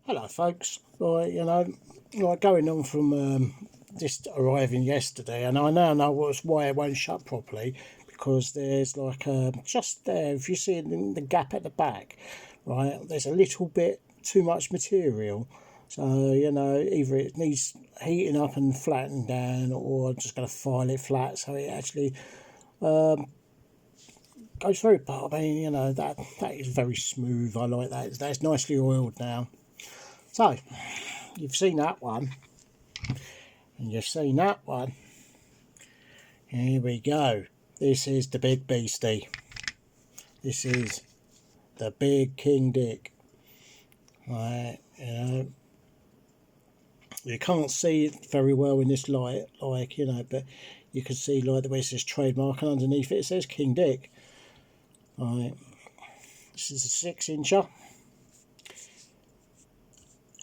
Hello folks, like going on from just arriving yesterday, and I now know why it won't shut properly, because there's like just there, if you see the gap at the back, right, there's a little bit too much material. So, either it needs heating up and flattening down, or I'm just going to file it flat so it actually goes through. But I mean, that is very smooth. I like that. That's nicely oiled now. So, you've seen that one, and you've seen that one. Here we go. This is the big beastie. This is the big King Dick. Right, you can't see it very well in this light, but you can see like the way it says trademark, and underneath it says King Dick. Right, this is a 6-incher.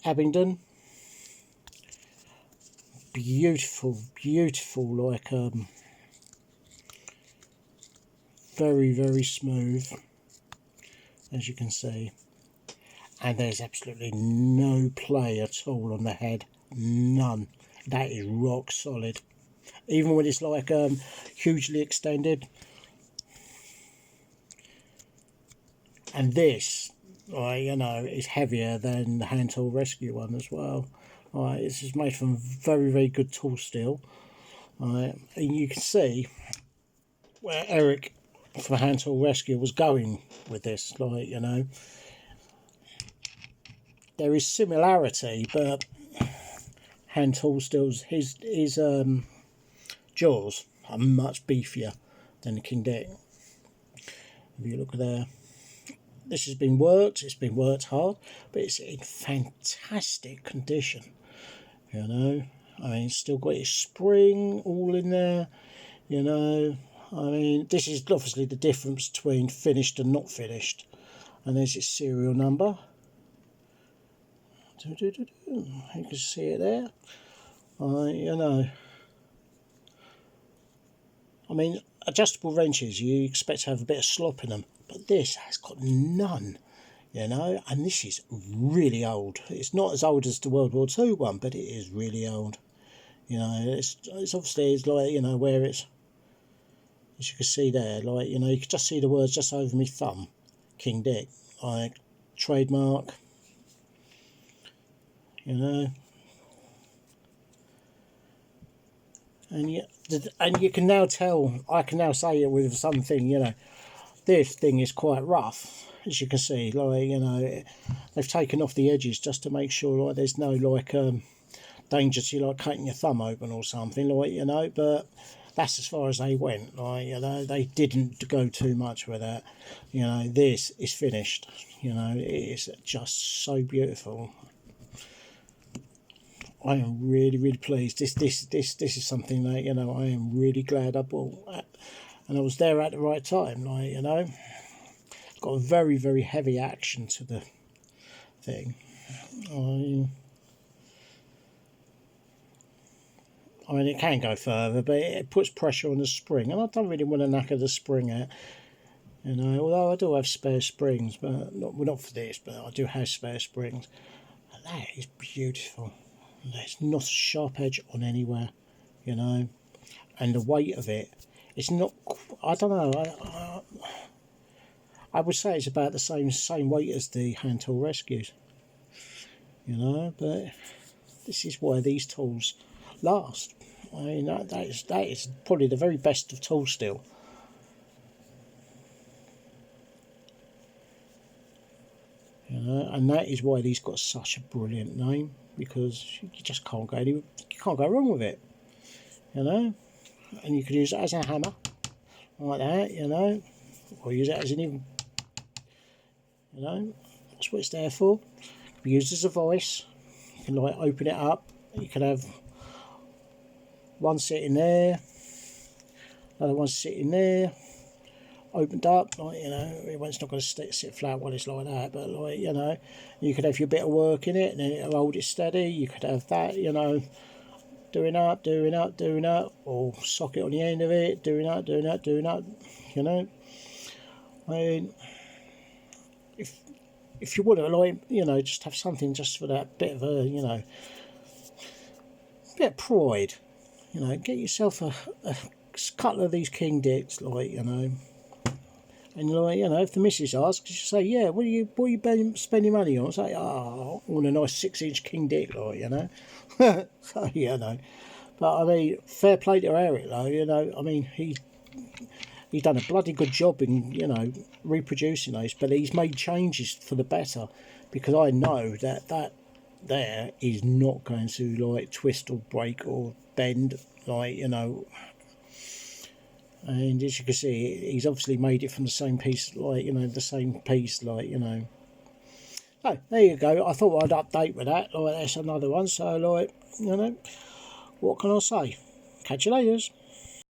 Abingdon. Beautiful, like very, very smooth, as you can see, and there's absolutely no play at all on the head, none. That is rock solid, even when it's like hugely extended. And this, is heavier than the hand tool rescue one as well. This is made from very, very good tool steel. And you can see where Eric from Hand Tool Rescue was going with this. There is similarity, but Hand Tool Steel's his jaws are much beefier than the King Dick. If you look there, this has been worked. It's been worked hard, but it's in fantastic condition. It's still got its spring all in there. This is obviously the difference between finished and not finished. And there's its serial number. You can see it there. Adjustable wrenches, you expect to have a bit of slop in them, but this has got none. And this is really old. It's not as old as the World War II one, but it is really old. It's obviously, it's like, where it's, as you can see there, you can just see the words just over my thumb, King Dick, trademark, and you can now tell, I can now say it with something, this thing is quite rough. As you can see, they've taken off the edges just to make sure, there's no, danger to you, cutting your thumb open or something, but that's as far as they went, they didn't go too much with that. This is finished, it is just so beautiful. I am really, really pleased. This is something that, I am really glad I bought, and I was there at the right time, got a very, very heavy action to the thing. It can go further, but it puts pressure on the spring, and I don't really want to knacker the spring out. Although I do have spare springs, but not for this, but I do have spare springs. And that is beautiful. There's not a sharp edge on anywhere, and the weight of it, it's not, I don't know, I would say it's about the same weight as the Hand Tool Rescues, but this is why these tools last. That is probably the very best of tool steel. And that is why these got such a brilliant name, because you just can't go wrong with it, and you can use it as a hammer like that, or use it as an even, that's what it's there for. It can be used as a vice. You can open it up, you can have one sitting there, another one sitting there, opened up, it's not going to sit flat while it's like that, but you could have your bit of work in it and then it'll hold it steady. You could have that, doing up, or socket on the end of it, doing up. if you want to, like, you know, just have something just for that bit of a, you know, bit of pride, you know, get yourself a couple of these king dicks, like, you know, and, like, you know, if the missus asks, you say, yeah, what are you spending money on? Say, oh, I want a nice 6-inch king dick, like, you know. So, you know, but I mean, fair play to Eric, though, you know, I mean, he's done a bloody good job in, you know, reproducing those, but he's made changes for the better, because I know that there is not going to, like, twist or break or bend, like, you know. And as you can see, he's obviously made it from the same piece, like, you know, the same piece, like, you know. So, there you go. I thought I'd update with that. Like, that's another one. So, like, you know, what can I say? Catch you later.